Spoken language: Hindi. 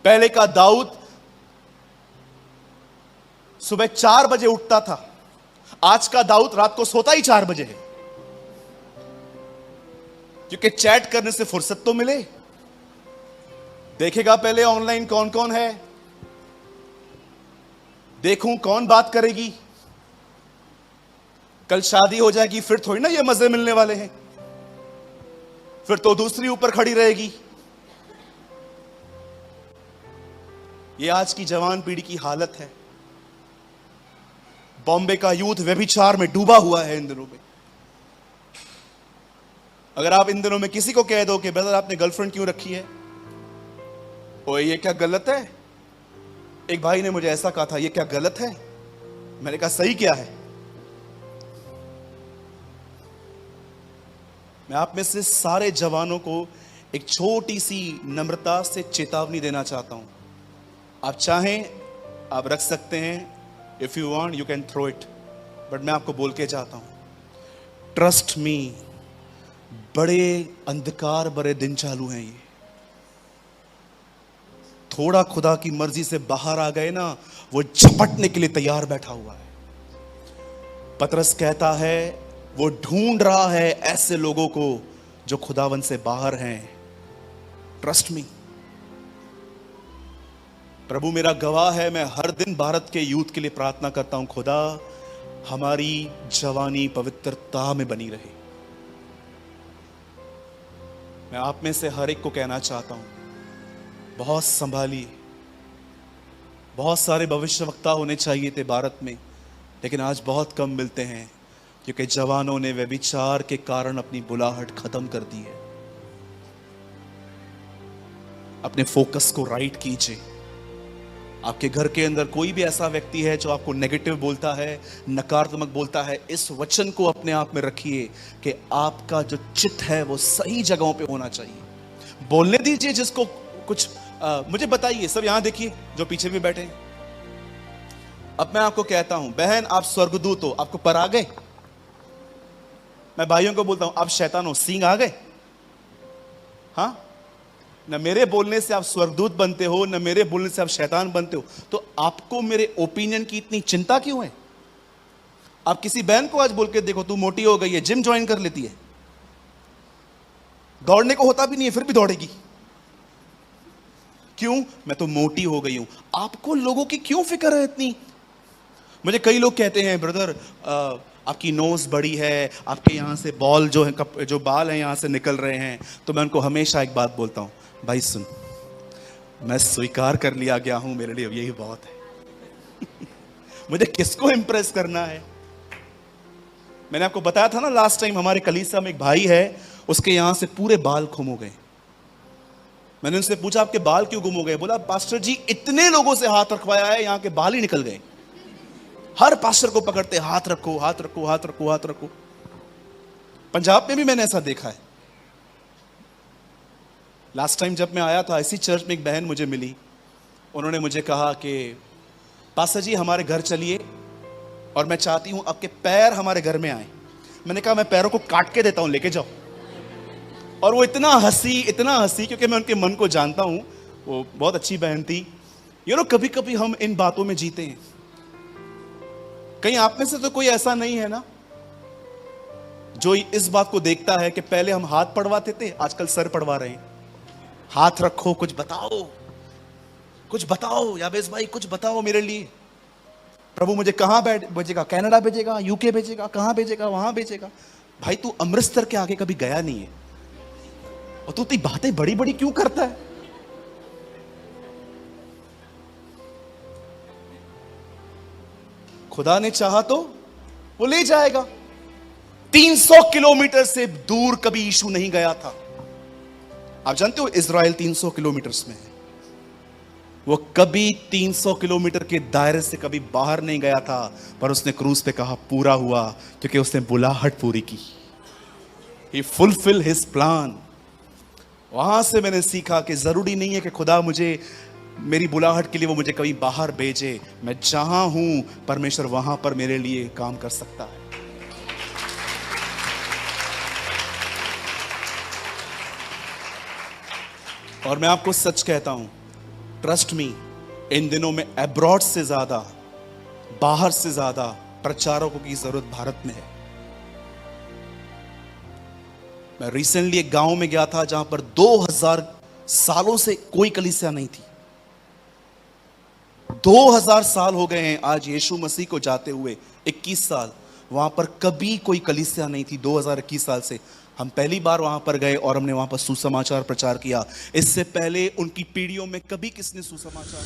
पहले का दाऊद सुबह 4 बजे उठता था, आज का दाऊद रात को सोता ही 4 बजे है, क्योंकि चैट करने से फुर्सत तो मिले। देखेगा पहले ऑनलाइन कौन कौन है, देखूं कौन बात करेगी, कल शादी हो जाएगी फिर थोड़ी ना ये मजे मिलने वाले हैं, फिर तो दूसरी ऊपर खड़ी रहेगी। ये आज की जवान पीढ़ी की हालत है। बॉम्बे का यूथ व्यभिचार में डूबा हुआ है इन दिनों में। अगर आप इन दिनों में किसी को कह दो कि ब्रदर आपने गर्लफ्रेंड क्यों रखी है, ओए ये क्या गलत है? एक भाई ने मुझे ऐसा कहा था, ये क्या गलत है? मैंने कहा सही क्या है? मैं आप में से सारे जवानों को एक छोटी सी नम्रता से चेतावनी देना चाहता हूं। आप चाहें आप रख सकते हैं, if you want you can throw it, but मैं आपको बोल के जाता हूं, ट्रस्ट मी, बड़े अंधकार भरे दिन चालू हैं। ये थोड़ा खुदा की मर्जी से बाहर आ गए ना, वो झपटने के लिए तैयार बैठा हुआ है। पतरस कहता है वो ढूंढ रहा है ऐसे लोगों को जो खुदावन से बाहर हैं। Trust me. प्रभु मेरा गवाह है, मैं हर दिन भारत के यूथ के लिए प्रार्थना करता हूं, खुदा हमारी जवानी पवित्रता में बनी रहे। मैं आप में से हर एक को कहना चाहता हूं, बहुत संभालिए। बहुत सारे भविष्यवक्ता होने चाहिए थे भारत में, लेकिन आज बहुत कम मिलते हैं, क्योंकि जवानों ने व्यभिचार के कारण अपनी बुलाहट खत्म कर दी है। अपने फोकस को राइट कीजिए। आपके घर के अंदर कोई भी ऐसा व्यक्ति है जो आपको नेगेटिव बोलता है, नकारात्मक बोलता है, इस वचन को अपने आप में रखिए कि आपका जो चित्त है वो सही जगहों पे होना चाहिए। बोलने दीजिए जिसको कुछ मुझे बताइए। सब यहां देखिए जो पीछे भी बैठे हैं। अब मैं आपको कहता हूं, बहन आप स्वर्गदूत हो, आपको पर आ गए। मैं भाइयों को बोलता हूं, आप शैतान हो, सींग आ गए। हाँ, न मेरे बोलने से आप स्वर्गदूत बनते हो, न मेरे बोलने से आप शैतान बनते हो, तो आपको मेरे ओपिनियन की इतनी चिंता क्यों है? आप किसी बहन को आज बोल के देखो, तू मोटी हो गई है, जिम ज्वाइन कर लेती है, दौड़ने को होता भी नहीं है फिर भी दौड़ेगी। क्यों? मैं तो मोटी हो गई हूं। आपको लोगों की क्यों फिक्र है इतनी? मुझे कई लोग कहते हैं, ब्रदर आपकी नोज बड़ी है, आपके यहां से बॉल जो है, जो बाल हैं यहां से निकल रहे हैं। तो मैं उनको हमेशा एक बात बोलता हूं, भाई सुन, मैं स्वीकार कर लिया गया हूं, मेरे लिए यही बहुत है। मुझे किसको इंप्रेस करना है? मैंने आपको बताया था ना लास्ट टाइम, हमारे कलीसिया में एक भाई है, उसके यहां से पूरे बाल गुम हो गए। मैंने उनसे पूछा आपके बाल क्यों गुम हो गए? बोला पास्टर जी इतने लोगों से हाथ रखवाया है, यहां के बाल ही निकल गए। हर पास्टर को पकड़ते, हाथ रखो हाथ रखो हाथ रखो हाथ रखो। पंजाब में भी मैंने ऐसा देखा है। लास्ट टाइम जब मैं आया था, इसी चर्च में एक बहन मुझे मिली। उन्होंने मुझे कहा कि पास्टर जी हमारे घर चलिए, और मैं चाहती हूं आपके पैर हमारे घर में आए। मैंने कहा मैं पैरों को काट के देता हूं, लेके जाओ। और वो इतना हंसी, क्योंकि मैं उनके मन को जानता हूं। वो बहुत अच्छी बहन थी। कभी कभी हम इन बातों में जीते हैं। कहीं आप में से तो कोई ऐसा नहीं है ना जो इस बात को देखता है कि पहले हम हाथ पड़वाते थे, आजकल सर पड़वा रहे हैं। हाथ रखो, कुछ बताओ यावेश भाई, कुछ बताओ मेरे लिए। प्रभु मुझे कहां भेजेगा? कनाडा भेजेगा, यूके भेजेगा, कहां भेजेगा? वहां भेजेगा। भाई तू अमृतसर के आगे कभी गया नहीं है, और तू इतनी बातें बड़ी बड़ी क्यों करता है? खुदा ने चाहा तो वो ले जाएगा। 300 किलोमीटर से दूर कभी यीशु नहीं गया था। आप जानते हो इजराइल 300 किलोमीटर में है। वो कभी 300 किलोमीटर के दायरे से कभी बाहर नहीं गया था, पर उसने क्रूस पे कहा पूरा हुआ, क्योंकि उसने बुलाहट पूरी की। He fulfilled his plan। वहां से मैंने सीखा कि जरूरी नहीं है कि खुदा मुझे मेरी बुलाहट के लिए वो मुझे कभी बाहर भेजे। मैं जहां हूं, परमेश्वर वहां पर मेरे लिए काम कर सकता है। और मैं आपको सच कहता हूं, ट्रस्ट मी, इन दिनों में अब्रॉड से ज्यादा, बाहर से ज्यादा प्रचारकों की जरूरत भारत में है। मैं रिसेंटली एक गांव में गया था जहां पर 2000 सालों से कोई कलीसिया नहीं थी। 2000 साल हो गए हैं आज यीशु मसीह को जाते हुए, 21 साल वहां पर कभी कोई कलीसिया नहीं थी। 2021 साल से हम पहली बार वहां पर गए और हमने वहां पर सुसमाचार प्रचार किया। इससे पहले उनकी पीढ़ियों में कभी किसने सुसमाचार